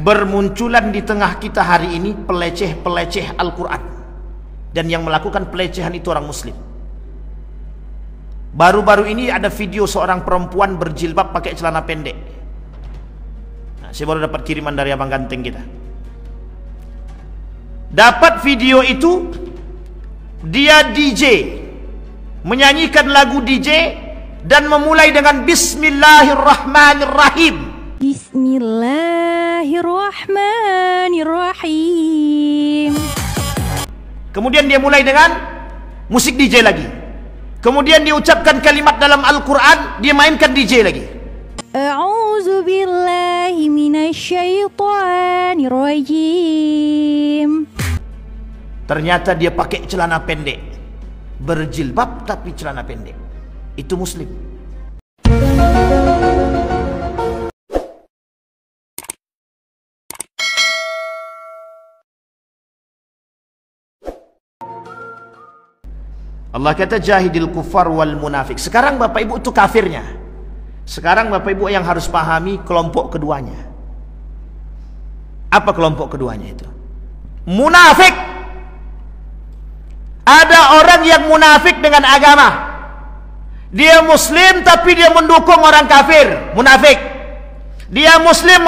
Bermunculan di tengah kita hari ini peleceh-peleceh Al-Quran, dan yang melakukan pelecehan itu orang muslim. Baru-baru ini ada video seorang perempuan berjilbab pakai celana pendek. Nah, saya baru dapat kiriman dari abang ganteng kita. Dapat video itu, dia DJ, menyanyikan lagu DJ dan memulai dengan Bismillahirrahmanirrahim. Bismillahirrahmanirrahim. Kemudian dia mulai dengan musik DJ lagi. Kemudian dia ucapkan kalimat dalam Al-Quran, dia mainkan DJ lagi. A'udzu billahi minasyaitonir rajim. Ternyata dia pakai celana pendek, berjilbab tapi celana pendek. Itu muslim. Allah kata jahidil kufar wal munafik. Sekarang Bapak Ibu itu kafirnya. Sekarang Bapak Ibu yang harus pahami kelompok keduanya. Apa kelompok keduanya itu? Munafik. Ada orang yang munafik dengan agama. Dia muslim tapi dia mendukung orang kafir, munafik. Dia muslim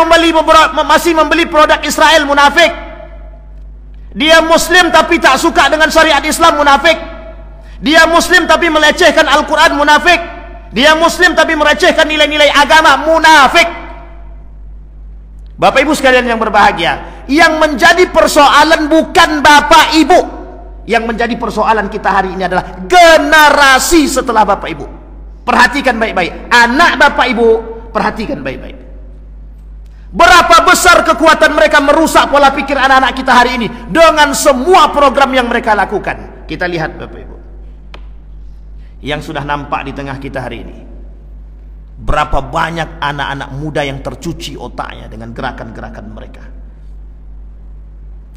masih membeli produk Israel, munafik. Dia muslim tapi tak suka dengan syariat Islam, munafik. Dia muslim tapi melecehkan Al-Quran, munafik. Dia muslim tapi melecehkan nilai-nilai agama, munafik. Bapak Ibu sekalian yang berbahagia, yang menjadi persoalan bukan Bapak Ibu. Yang menjadi persoalan kita hari ini adalah generasi setelah Bapak Ibu. Perhatikan baik-baik. Anak Bapak Ibu, perhatikan baik-baik. Berapa besar kekuatan mereka merusak pola pikir anak-anak kita hari ini dengan semua program yang mereka lakukan. Kita lihat Bapak Ibu yang sudah nampak di tengah kita hari ini. Berapa banyak anak-anak muda yang tercuci otaknya dengan gerakan-gerakan mereka.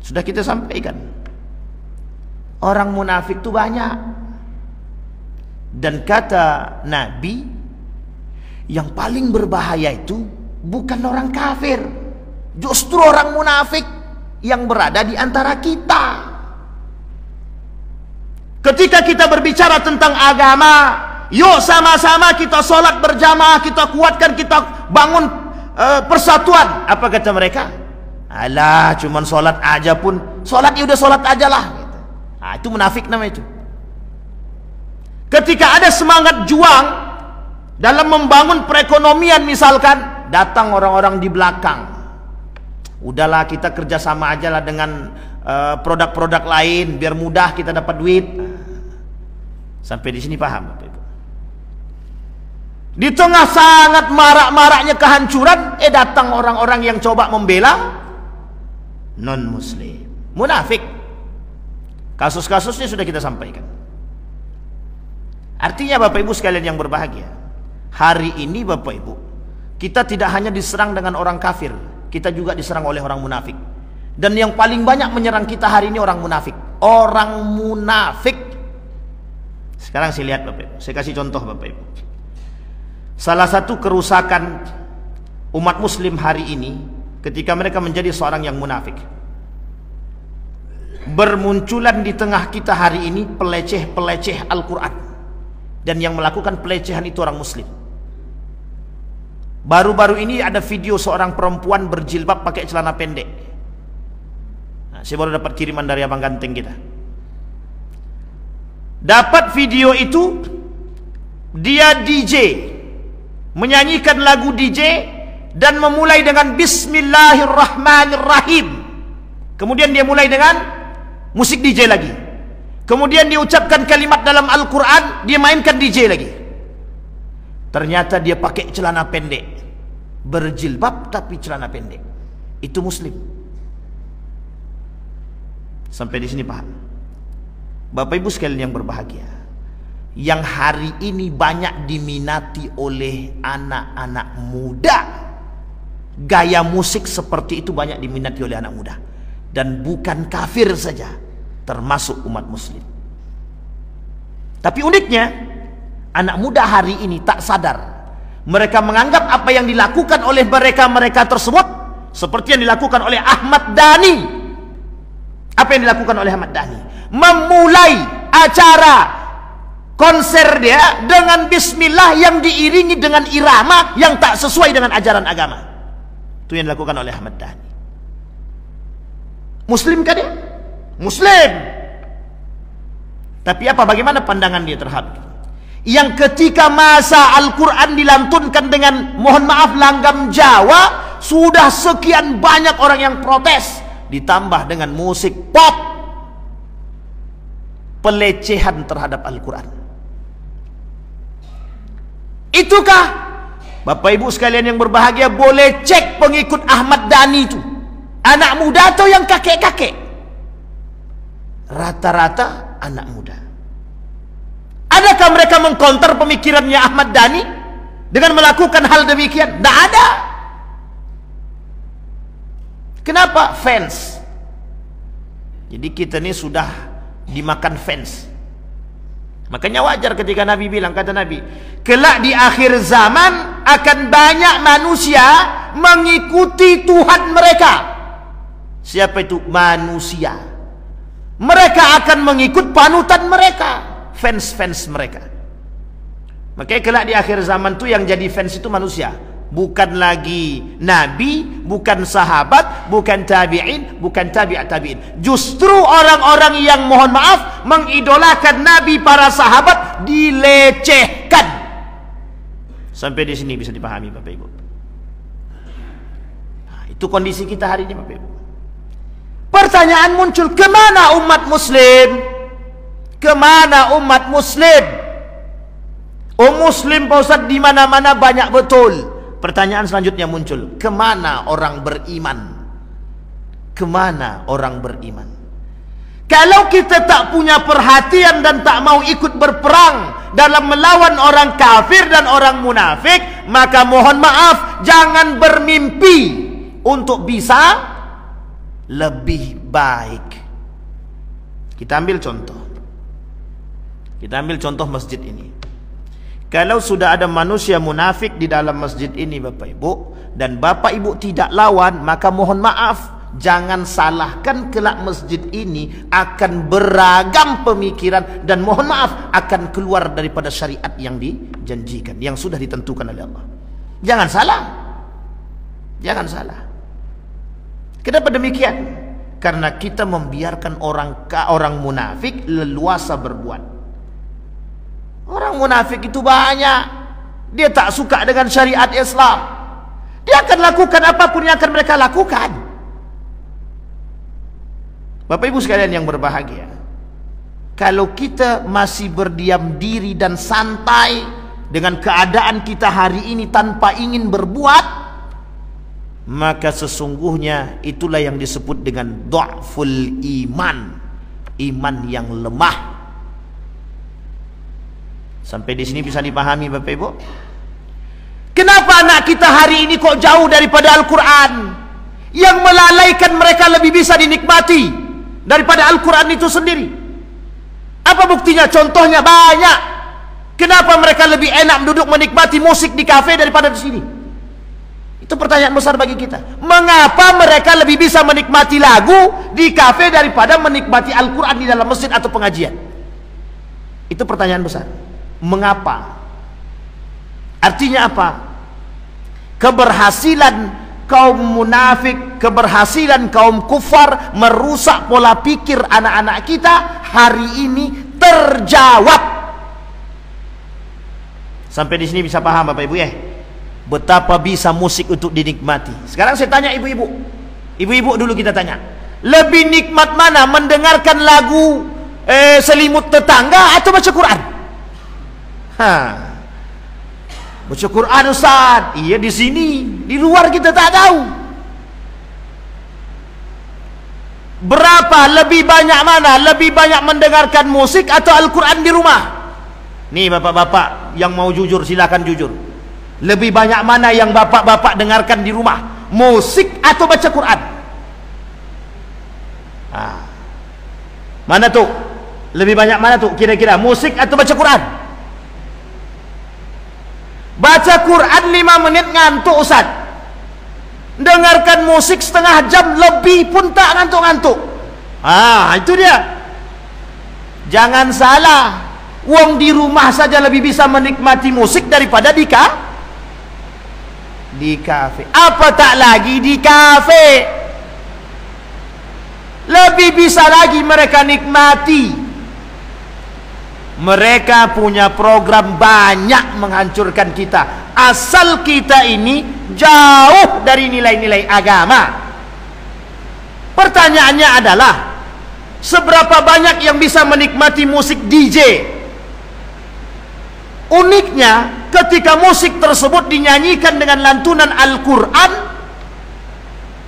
Sudah kita sampaikan, orang munafik itu banyak. Dan kata Nabi, yang paling berbahaya itu bukan orang kafir, justru orang munafik yang berada di antara kita. Ketika kita berbicara tentang agama, yuk sama-sama kita sholat berjamaah, kita kuatkan, kita bangun persatuan. Apa kata mereka? Alah, cuman sholat aja pun, sholat ya udah sholat aja lah. Nah, itu munafik namanya itu. Ketika ada semangat juang dalam membangun perekonomian misalkan, datang orang-orang di belakang. Udahlah kita kerjasama aja lah dengan produk-produk lain biar mudah kita dapat duit. Sampai di sini paham Bapak Ibu? Di tengah sangat marak-maraknya kehancuran, datang orang-orang yang coba membela non muslim, munafik. Kasus-kasusnya sudah kita sampaikan. Artinya Bapak Ibu sekalian yang berbahagia, hari ini Bapak Ibu, kita tidak hanya diserang dengan orang kafir, kita juga diserang oleh orang munafik. Dan yang paling banyak menyerang kita hari ini orang munafik. Orang munafik. Sekarang saya lihat Bapak Ibu, saya kasih contoh Bapak Ibu. Salah satu kerusakan umat muslim hari ini ketika mereka menjadi seorang yang munafik. Bermunculan di tengah kita hari ini peleceh-peleceh Al-Quran, dan yang melakukan pelecehan itu orang muslim. Baru-baru ini ada video seorang perempuan berjilbab pakai celana pendek. Nah, saya baru dapat kiriman dari abang ganteng kita. Dapat video itu, dia DJ, menyanyikan lagu DJ dan memulai dengan Bismillahirrahmanirrahim. Kemudian dia mulai dengan musik DJ lagi. Kemudian dia ucapkan kalimat dalam Al-Quran, dia mainkan DJ lagi. Ternyata dia pakai celana pendek, berjilbab tapi celana pendek. Itu muslim. Sampai di sini paham? Bapak Ibu sekalian yang berbahagia, yang hari ini banyak diminati oleh anak-anak muda, gaya musik seperti itu banyak diminati oleh anak muda. Dan bukan kafir saja, termasuk umat muslim. Tapi uniknya, anak muda hari ini tak sadar. Mereka menganggap apa yang dilakukan oleh mereka tersebut seperti yang dilakukan oleh Ahmad Dhani. Apa yang dilakukan oleh Ahmad Dhani? Memulai acara konser dia dengan bismillah yang diiringi dengan irama yang tak sesuai dengan ajaran agama. Itu yang dilakukan oleh Ahmad Dhani. Muslim kan dia? Muslim. Tapi apa, bagaimana pandangan dia terhadap itu? Yang ketika masa Al-Quran dilantunkan dengan, mohon maaf, langgam Jawa, sudah sekian banyak orang yang protes, ditambah dengan musik pop, pelecehan terhadap Al-Quran. Itukah Bapak Ibu sekalian yang berbahagia? Boleh cek pengikut Ahmad Dhani itu, anak muda atau yang kakek-kakek? Rata-rata anak muda. Adakah mereka mengkonter pemikirannya Ahmad Dhani dengan melakukan hal demikian? Tidak ada. Kenapa? Fans. Jadi kita ini sudah dimakan fans. Makanya wajar ketika Nabi bilang, kata Nabi, kelak di akhir zaman akan banyak manusia mengikuti Tuhan mereka. Siapa itu? Manusia. Mereka akan mengikut panutan mereka, fans-fans mereka. Makanya kelak di akhir zaman itu yang jadi fans itu manusia, bukan lagi nabi, bukan sahabat, bukan tabi'in, bukan tabi'at tabi'in. Justru orang-orang yang, mohon maaf, mengidolakan nabi, para sahabat, dilecehkan. Sampai di sini bisa dipahami Bapak Ibu. Nah, itu kondisi kita hari ini Bapak Ibu. Pertanyaan muncul, kemana umat muslim? Kemana umat muslim? Muslim Pak Ustaz di mana-mana banyak betul. Pertanyaan selanjutnya muncul, kemana orang beriman? Kemana orang beriman? Kalau kita tak punya perhatian dan tak mau ikut berperang dalam melawan orang kafir dan orang munafik, maka mohon maaf, jangan bermimpi untuk bisa lebih baik. Kita ambil contoh. Kita ambil contoh masjid ini. Kalau sudah ada manusia munafik di dalam masjid ini Bapak Ibu, dan Bapak Ibu tidak lawan, maka mohon maaf, jangan salahkan kelak masjid ini akan beragam pemikiran dan mohon maaf akan keluar daripada syariat yang dijanjikan, yang sudah ditentukan oleh Allah. Jangan salah. Jangan salah. Kenapa demikian? Karena kita membiarkan orang munafik leluasa berbuat. Orang munafik itu banyak. Dia tak suka dengan syariat Islam. Dia akan lakukan apapun yang akan mereka lakukan. Bapak Ibu sekalian yang berbahagia, kalau kita masih berdiam diri dan santai dengan keadaan kita hari ini tanpa ingin berbuat, maka sesungguhnya itulah yang disebut dengan dha'ful iman, iman yang lemah. Sampai di sini bisa dipahami Bapak Ibu? Kenapa anak kita hari ini kok jauh daripada Al-Quran? Yang melalaikan mereka lebih bisa dinikmati daripada Al-Quran itu sendiri. Apa buktinya? Contohnya banyak. Kenapa mereka lebih enak duduk menikmati musik di kafe daripada di sini? Itu pertanyaan besar bagi kita. Mengapa mereka lebih bisa menikmati lagu di kafe daripada menikmati Al-Quran di dalam masjid atau pengajian? Itu pertanyaan besar. Mengapa? Artinya apa? Keberhasilan kaum munafik, keberhasilan kaum kufar merusak pola pikir anak-anak kita hari ini terjawab. Sampai di sini bisa paham Bapak Ibu ya? Betapa bisa musik untuk dinikmati. Sekarang saya tanya ibu-ibu. Ibu-ibu dulu kita tanya. Lebih nikmat mana? Mendengarkan lagu selimut tetangga atau baca Quran? Baca Quran Ustaz. Iya di sini. Di luar kita tak tahu. Berapa? Lebih banyak mana? Lebih banyak mendengarkan musik atau Al-Quran di rumah? Nih bapak-bapak yang mau jujur silakan jujur. Lebih banyak mana yang bapak-bapak dengarkan di rumah? Musik atau baca Quran? Mana tuh? Lebih banyak mana tuh kira-kira? Musik atau baca Quran? Baca Quran 5 menit ngantuk Ustaz. Dengarkan musik setengah jam lebih pun tak ngantuk-ngantuk. Itu dia. Jangan salah, wong di rumah saja lebih bisa menikmati musik daripada di kafe. Apa tak lagi di kafe? Lebih bisa lagi mereka nikmati. Mereka punya program banyak menghancurkan kita, asal kita ini jauh dari nilai-nilai agama. Pertanyaannya adalah, seberapa banyak yang bisa menikmati musik DJ? Uniknya, ketika musik tersebut dinyanyikan dengan lantunan Al-Quran,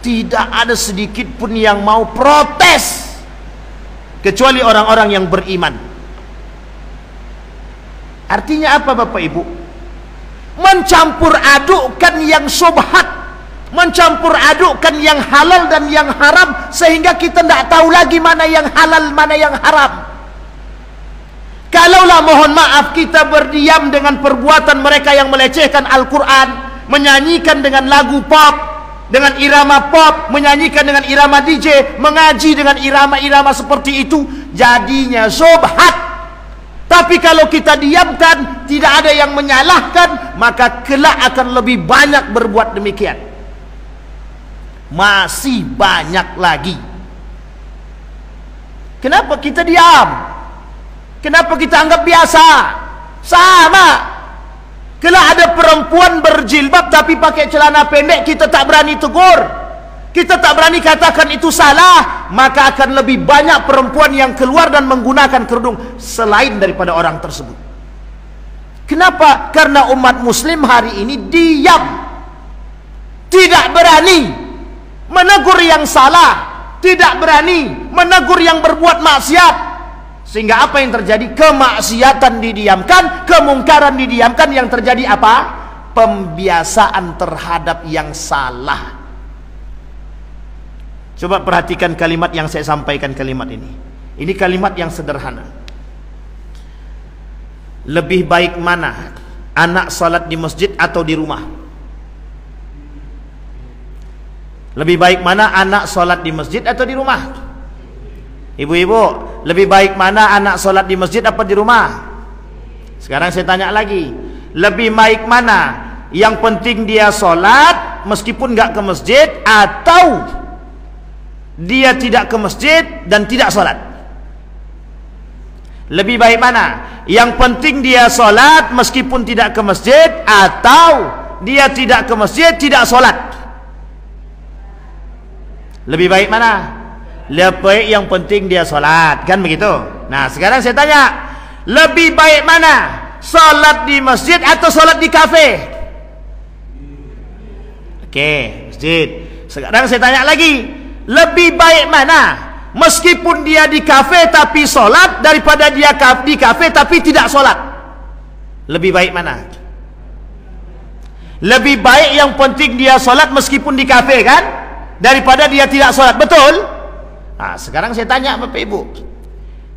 tidak ada sedikit pun yang mau protes, kecuali orang-orang yang beriman. Artinya apa Bapak Ibu? Mencampur adukkan yang syubhat, mencampur adukkan yang halal dan yang haram, sehingga kita tidak tahu lagi mana yang halal, mana yang haram. Kalaulah mohon maaf kita berdiam dengan perbuatan mereka yang melecehkan Al-Quran, menyanyikan dengan lagu pop, dengan irama pop, menyanyikan dengan irama DJ, mengaji dengan irama-irama seperti itu, jadinya syubhat. Tapi kalau kita diamkan, tidak ada yang menyalahkan, maka kelak akan lebih banyak berbuat demikian. Masih banyak lagi. Kenapa kita diam? Kenapa kita anggap biasa? Sama. Kelak ada perempuan berjilbab tapi pakai celana pendek, kita tak berani tegur, kita tak berani katakan itu salah, maka akan lebih banyak perempuan yang keluar dan menggunakan kerudung selain daripada orang tersebut. Kenapa? Karena umat muslim hari ini diam, tidak berani menegur yang salah, tidak berani menegur yang berbuat maksiat. Sehingga apa yang terjadi? Kemaksiatan didiamkan, kemungkaran didiamkan. Yang terjadi apa? Pembiasaan terhadap yang salah. Coba perhatikan kalimat yang saya sampaikan kalimat ini. Ini kalimat yang sederhana. Lebih baik mana anak salat di masjid atau di rumah? Lebih baik mana anak salat di masjid atau di rumah? Ibu-ibu, lebih baik mana anak salat di masjid apa di rumah? Sekarang saya tanya lagi, lebih baik mana? Yang penting dia salat meskipun nggak ke masjid, atau dia tidak ke masjid dan tidak salat? Lebih baik mana? Yang penting dia salat meskipun tidak ke masjid, atau dia tidak ke masjid, tidak salat? Lebih baik mana? Lebih baik yang penting dia salat, kan begitu? Nah, sekarang saya tanya, lebih baik mana? Salat di masjid atau salat di kafe? Oke, masjid. Sekarang saya tanya lagi, lebih baik mana? Meskipun dia di kafe tapi salat, daripada dia di kafe tapi tidak salat? Lebih baik mana? Lebih baik yang penting dia salat meskipun di kafe, kan? Daripada dia tidak salat, betul? Nah, sekarang saya tanya Bapak Ibu,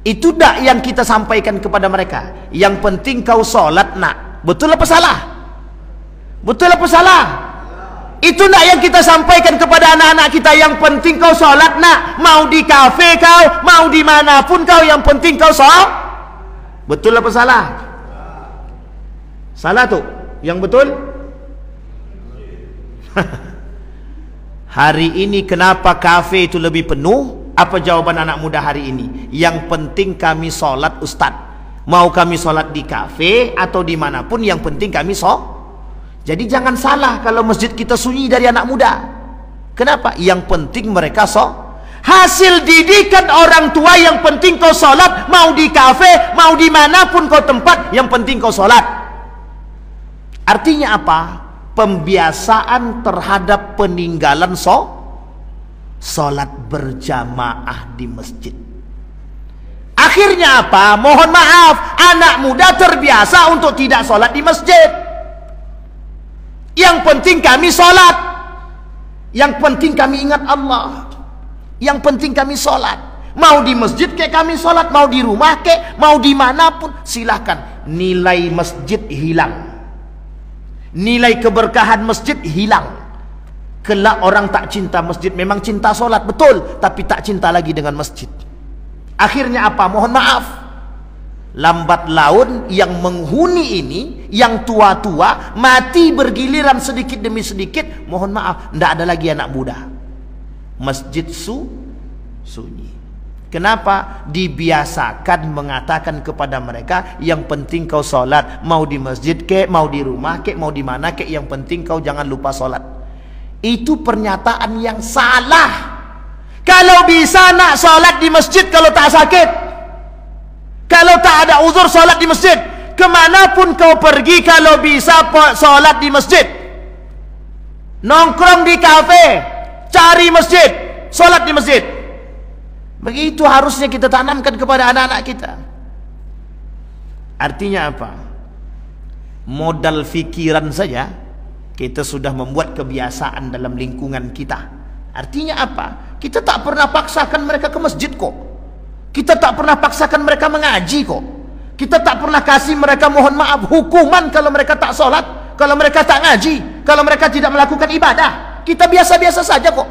itu tak yang kita sampaikan kepada mereka? Yang penting kau salat nak. Betul apa salah? Betul apa salah? Itu nak yang kita sampaikan kepada anak-anak kita? Yang penting kau salat nak. Mau di kafe kau, mau dimanapun kau, yang penting kau salat. Betul apa salah? Salah tuh. Yang betul? Hari ini kenapa kafe itu lebih penuh? Apa jawaban anak muda hari ini? Yang penting kami sholat Ustaz. Mau kami sholat di kafe atau dimanapun, yang penting kami sholat. Jadi jangan salah kalau masjid kita sunyi dari anak muda. Kenapa? Yang penting mereka sholat. Hasil didikan orang tua, yang penting kau sholat. Mau di kafe, mau dimanapun kau tempat, yang penting kau sholat. Artinya apa? Pembiasaan terhadap peninggalan sholat berjamaah di masjid. Akhirnya apa? Mohon maaf, anak muda terbiasa untuk tidak sholat di masjid. Yang penting kami sholat, yang penting kami ingat Allah, yang penting kami sholat. Mau di masjid kayak kami sholat, mau di rumah kayak, mau dimanapun silahkan. Nilai masjid hilang, nilai keberkahan masjid hilang. Kelak orang tak cinta masjid, memang cinta solat betul, tapi tak cinta lagi dengan masjid. Akhirnya apa? Mohon maaf, lambat laun yang menghuni ini, yang tua-tua, mati bergiliran sedikit demi sedikit. Mohon maaf, tidak ada lagi anak muda. Masjid sunyi. Kenapa? Dibiasakan mengatakan kepada mereka, yang penting kau solat, mau di masjid kek, mau di rumah kek, mau di mana kek, yang penting kau jangan lupa solat. Itu pernyataan yang salah. Kalau bisa nak solat di masjid kalau tak sakit, kalau tak ada uzur, solat di masjid. Kemanapun kau pergi, kalau bisa solat di masjid. Nongkrong di kafe, cari masjid, solat di masjid. Begitu harusnya kita tanamkan kepada anak-anak kita. Artinya apa? Modal fikiran saja kita sudah membuat kebiasaan dalam lingkungan kita. Artinya apa? Kita tak pernah paksakan mereka ke masjid kok. Kita tak pernah paksakan mereka mengaji kok. Kita tak pernah kasih mereka, mohon maaf, hukuman kalau mereka tak solat, kalau mereka tak ngaji, kalau mereka tidak melakukan ibadah. Kita biasa-biasa saja kok.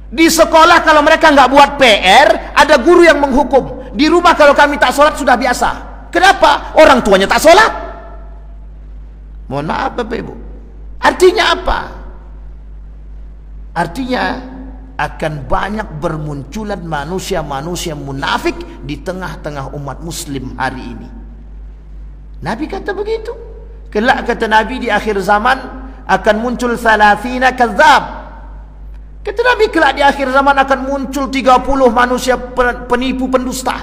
Di sekolah kalau mereka nggak buat PR, ada guru yang menghukum. Di rumah kalau kami tak sholat sudah biasa. Kenapa? Orang tuanya tak sholat. Mohon maaf Bapak Ibu. Artinya apa? Artinya akan banyak bermunculan manusia-manusia munafik di tengah-tengah umat muslim hari ini. Nabi kata begitu. Kelak kata Nabi, di akhir zaman akan muncul 30 kadzab. Kata Nabi, kelak di akhir zaman akan muncul 30 manusia penipu, pendusta.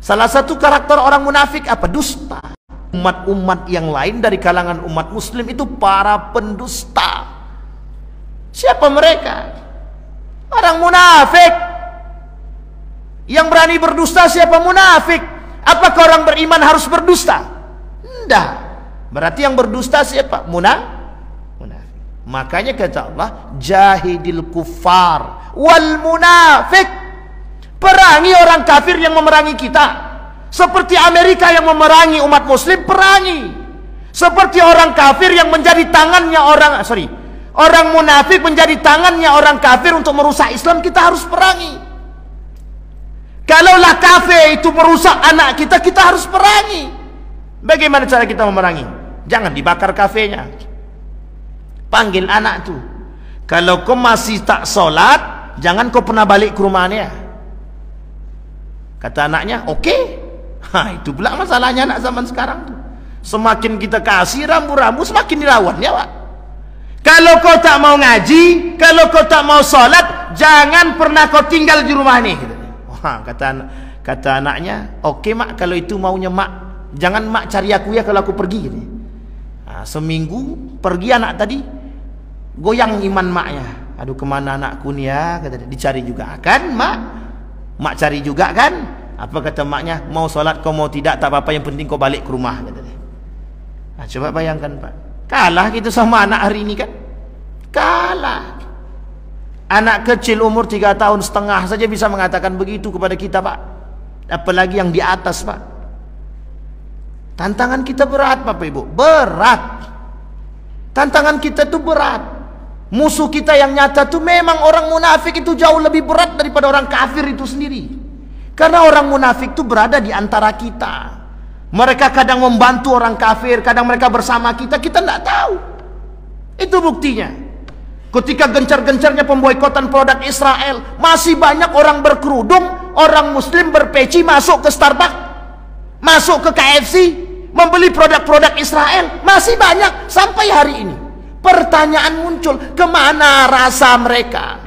Salah satu karakter orang munafik apa? Dusta. Umat-umat yang lain dari kalangan umat muslim itu para pendusta. Siapa mereka? Orang munafik. Yang berani berdusta siapa? Munafik. Apakah orang beriman harus berdusta? Tidak. Berarti yang berdusta siapa? Munafik. Makanya kata Allah, jahidil kufar wal munafik. Perangi orang kafir yang memerangi kita. Seperti Amerika yang memerangi umat muslim, perangi. Seperti orang kafir yang menjadi tangannya orang munafik menjadi tangannya orang kafir untuk merusak Islam, kita harus perangi. Kalaulah kafir itu merusak anak kita, kita harus perangi. Bagaimana cara kita memerangi? Jangan dibakar kafenya. Panggil anak tu. Kalau kau masih tak solat, jangan kau pernah balik ke rumahnya. Kata anaknya, oke. Itu pula masalahnya anak zaman sekarang tu. Semakin kita kasih rambu-rambu, semakin dilawan ya Pak. Kalau kau tak mau ngaji, kalau kau tak mau solat, jangan pernah kau tinggal di rumah ni. Kata anaknya, oke mak, kalau itu maunya mak, jangan mak cari aku ya kalau aku pergi. Seminggu pergi anak tadi, goyang iman maknya. Aduh, kemana anakku ni ya? Kata dia, dicari juga kan mak? Mak cari juga kan? Apa kata maknya? Mau solat kau mau tidak, tak apa-apa, yang penting kau balik ke rumah, kata dia. Coba bayangkan Pak, kalah kita sama anak hari ini kan? Kalah. Anak kecil umur 3,5 tahun saja bisa mengatakan begitu kepada kita Pak. Apalagi yang di atas Pak. Tantangan kita berat Bapak Ibu, berat. Tantangan kita itu berat. Musuh kita yang nyata itu memang orang munafik, itu jauh lebih berat daripada orang kafir itu sendiri. Karena orang munafik itu berada di antara kita. Mereka kadang membantu orang kafir, kadang mereka bersama kita, kita tidak tahu. Itu buktinya. Ketika gencar-gencarnya pemboikotan produk Israel, masih banyak orang berkerudung, orang muslim berpeci masuk ke Starbucks, masuk ke KFC, membeli produk-produk Israel. Masih banyak sampai hari ini. Pertanyaan muncul, kemana rasa mereka?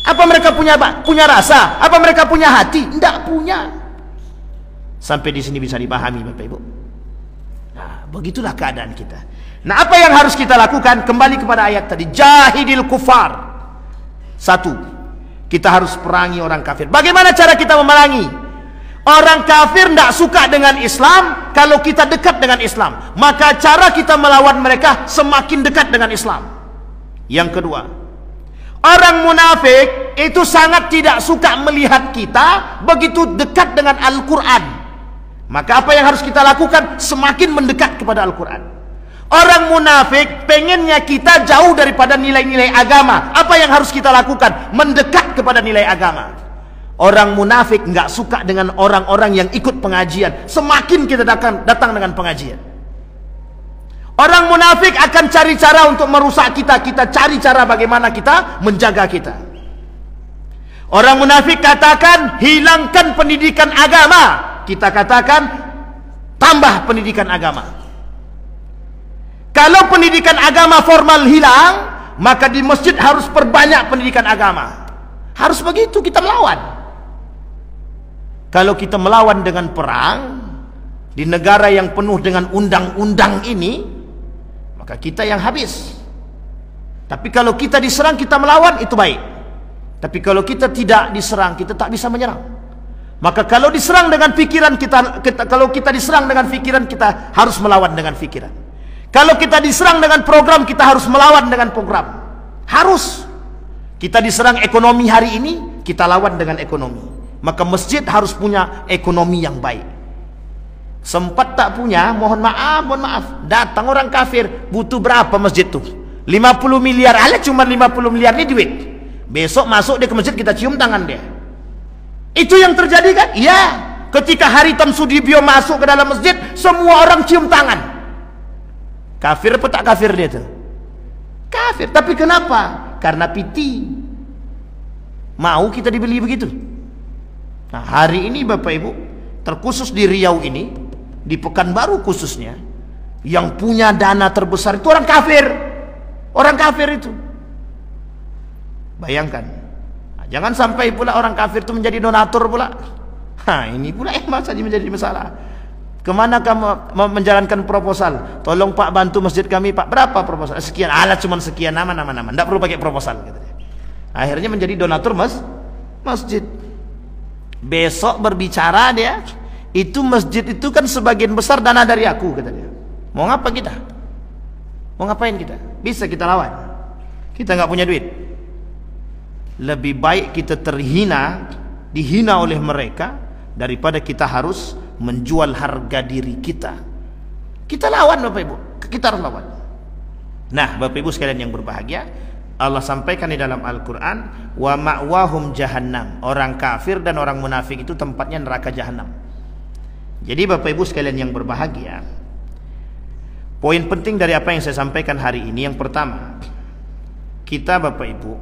Apa mereka punya rasa? Apa mereka punya hati? Tidak punya. Sampai di sini bisa dipahami Bapak Ibu. Nah, begitulah keadaan kita. Nah, apa yang harus kita lakukan? Kembali kepada ayat tadi, jahidil kufar. Satu, kita harus perangi orang kafir. Bagaimana cara kita memerangi? Orang kafir tidak suka dengan Islam kalau kita dekat dengan Islam. Maka cara kita melawan mereka semakin dekat dengan Islam. Yang kedua, orang munafik itu sangat tidak suka melihat kita begitu dekat dengan Al-Quran. Maka apa yang harus kita lakukan? Semakin mendekat kepada Al-Quran. Orang munafik pengennya kita jauh daripada nilai-nilai agama. Apa yang harus kita lakukan? Mendekat kepada nilai agama. Orang munafik nggak suka dengan orang-orang yang ikut pengajian. Semakin kita datang dengan pengajian, orang munafik akan cari cara untuk merusak kita. Kita cari cara bagaimana kita menjaga kita. Orang munafik katakan hilangkan pendidikan agama, kita katakan tambah pendidikan agama. Kalau pendidikan agama formal hilang, maka di masjid harus perbanyak pendidikan agama. Harus begitu kita melawan. Kalau kita melawan dengan perang di negara yang penuh dengan undang-undang ini, maka kita yang habis. Tapi kalau kita diserang, kita melawan, itu baik. Tapi kalau kita tidak diserang, kita tak bisa menyerang. Maka kalau diserang dengan pikiran kalau kita diserang dengan pikiran, kita harus melawan dengan pikiran. Kalau kita diserang dengan program, kita harus melawan dengan program. Harus. Kita diserang ekonomi hari ini, kita lawan dengan ekonomi. Maka masjid harus punya ekonomi yang baik. Sempat tak punya, mohon maaf, datang orang kafir, butuh berapa masjid tuh? 50 miliar, alah cuma 50 miliar ini duit. Besok masuk dia ke masjid, kita cium tangan dia. Itu yang terjadi kan? Iya. Ketika Haritanu Sudibyo masuk ke dalam masjid, semua orang cium tangan. Kafir apa tak kafir dia tuh? Kafir. Tapi kenapa? Karena piti. Mau kita dibeli begitu. Nah, hari ini Bapak Ibu, terkhusus di Riau ini, di Pekanbaru khususnya, yang punya dana terbesar itu orang kafir. Orang kafir itu. Bayangkan. Nah, jangan sampai pula orang kafir itu menjadi donatur pula. Nah, ini pula yang menjadi masalah. Kemana kamu menjalankan proposal? Tolong Pak bantu masjid kami Pak. Berapa proposal? Sekian. Alat cuma sekian, nama. Tidak perlu pakai proposal. Akhirnya menjadi donatur masjid. Besok berbicara dia, itu masjid itu kan sebagian besar dana dari aku, kata dia. Mau ngapa kita? Mau ngapain kita? Bisa kita lawan. Kita nggak punya duit. Lebih baik kita dihina oleh mereka, daripada kita harus menjual harga diri kita. Kita lawan Bapak Ibu, kita harus lawan. Nah Bapak Ibu sekalian yang berbahagia, Allah sampaikan di dalam Al-Quran, wa ma'wahum jahannam. Orang kafir dan orang munafik itu tempatnya neraka jahanam. Jadi Bapak Ibu sekalian yang berbahagia, poin penting dari apa yang saya sampaikan hari ini, yang pertama, kita Bapak Ibu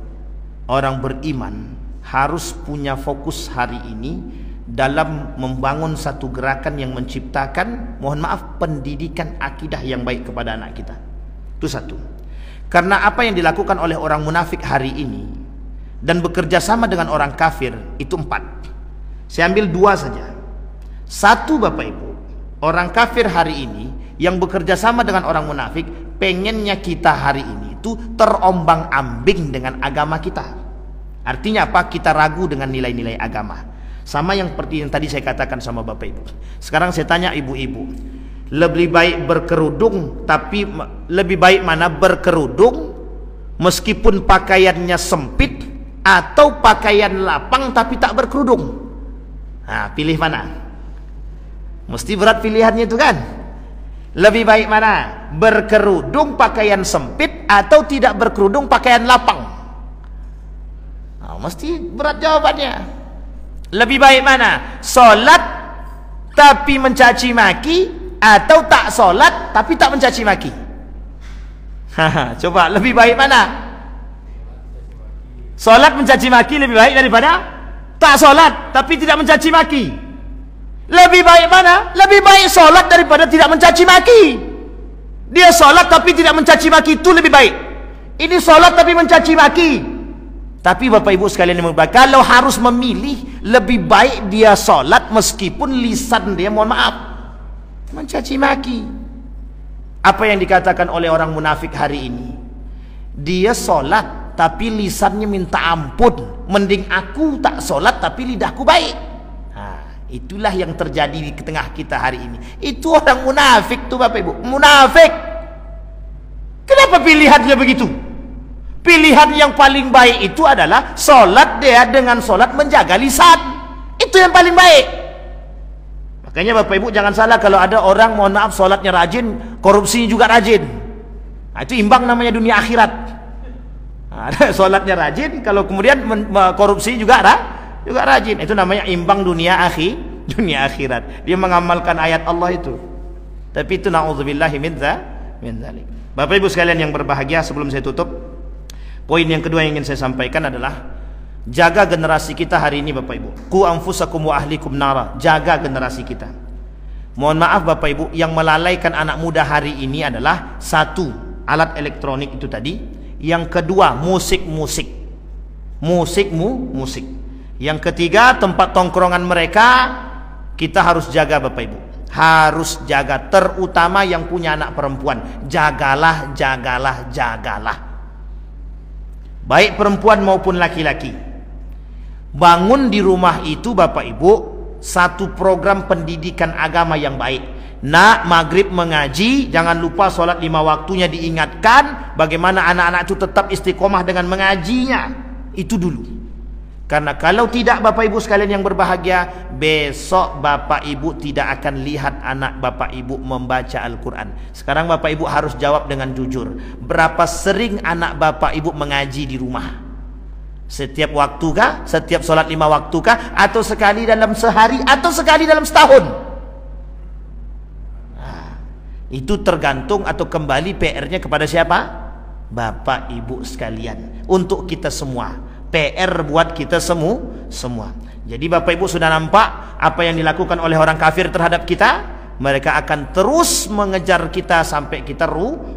orang beriman harus punya fokus hari ini dalam membangun satu gerakan yang menciptakan, mohon maaf, pendidikan akidah yang baik kepada anak kita. Itu satu. Karena apa yang dilakukan oleh orang munafik hari ini dan bekerja sama dengan orang kafir itu 4. Saya ambil 2 saja. Satu Bapak Ibu, orang kafir hari ini yang bekerja sama dengan orang munafik pengennya kita hari ini itu terombang-ambing dengan agama kita. Artinya apa? Kita ragu dengan nilai-nilai agama. Sama yang seperti yang tadi saya katakan sama Bapak Ibu. Sekarang saya tanya ibu-ibu, lebih baik berkerudung, tapi lebih baik mana? Berkerudung meskipun pakaiannya sempit, atau pakaian lapang tapi tak berkerudung? Nah, pilih mana? Mesti berat pilihannya itu kan. Lebih baik mana? Berkerudung pakaian sempit, atau tidak berkerudung pakaian lapang? Nah, mesti berat jawabannya. Lebih baik mana? Solat tapi mencaci maki, atau tak solat tapi tak mencaci maki? Coba lebih baik mana? Solat mencaci maki lebih baik daripada tak solat tapi tidak mencaci maki. Lebih baik mana? Lebih baik solat daripada tidak mencaci maki. Dia solat tapi tidak mencaci maki, itu lebih baik. Ini solat tapi mencaci maki. Tapi Bapak Ibu sekalian yang berbahagia, kalau harus memilih, lebih baik dia solat meskipun lisan dia, mohon maaf, mencaci maki. Apa yang dikatakan oleh orang munafik hari ini? Dia solat tapi lisannya minta ampun. Mending aku tak solat tapi lidahku baik. Nah, itulah yang terjadi di tengah kita hari ini. Itu orang munafik tuh Bapak Ibu, munafik. Kenapa pilihannya begitu? Pilihan yang paling baik itu adalah solat dia dengan solat menjaga lisan. Itu yang paling baik. Makanya Bapak Ibu jangan salah kalau ada orang, mohon maaf, solatnya rajin, korupsinya juga rajin. Itu imbang namanya dunia akhirat. Sholatnya rajin, kalau kemudian korupsi juga rajin. Itu namanya imbang dunia akhirat. Dia mengamalkan ayat Allah itu. Tapi itu na'udzubillahi min dzalik. Bapak Ibu sekalian yang berbahagia, sebelum saya tutup, poin yang kedua yang ingin saya sampaikan adalah jaga generasi kita hari ini Bapak Ibu. Qu anfusakum wa ahlikum nara. Jaga generasi kita. Mohon maaf Bapak Ibu, yang melalaikan anak muda hari ini adalah satu, alat elektronik itu tadi. Yang kedua, musik. Yang ketiga, tempat tongkrongan mereka kita harus jaga Bapak Ibu. Harus jaga, terutama yang punya anak perempuan. Jagalah. Baik perempuan maupun laki-laki. Bangun di rumah itu Bapak Ibu satu program pendidikan agama yang baik. Nak, maghrib mengaji, jangan lupa sholat 5 waktunya diingatkan. Bagaimana anak-anak itu tetap istiqomah dengan mengajinya. Itu dulu. Karena kalau tidak Bapak Ibu sekalian yang berbahagia, besok Bapak Ibu tidak akan lihat anak Bapak Ibu membaca Al-Quran. Sekarang Bapak Ibu harus jawab dengan jujur. Berapa sering anak Bapak Ibu mengaji di rumah? Setiap waktu kah? Setiap sholat 5 waktu kah? Atau sekali dalam sehari? Atau sekali dalam setahun? Itu tergantung atau kembali PR-nya kepada siapa? Bapak Ibu sekalian. Untuk kita semua. PR buat kita semua. Jadi Bapak Ibu sudah nampak apa yang dilakukan oleh orang kafir terhadap kita. Mereka akan terus mengejar kita sampai kita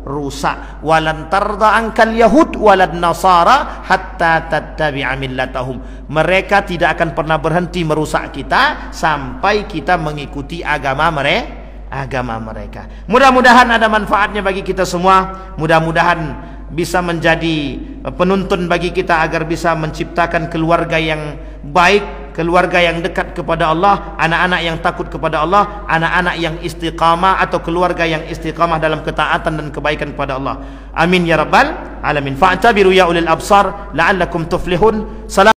rusak. Walan tarda ankal yahud walad nasara hatta tattabi'a millatahum. Mereka tidak akan pernah berhenti merusak kita sampai kita mengikuti agama mereka. Mudah-mudahan ada manfaatnya bagi kita semua. Mudah-mudahan bisa menjadi penuntun bagi kita agar bisa menciptakan keluarga yang baik, keluarga yang dekat kepada Allah, anak-anak yang takut kepada Allah, anak-anak yang istiqamah atau keluarga yang istiqamah dalam ketaatan dan kebaikan kepada Allah. Amin ya rabbal alamin. Fa'tabiru ya ulil absar la'allakum tuflihun. Salam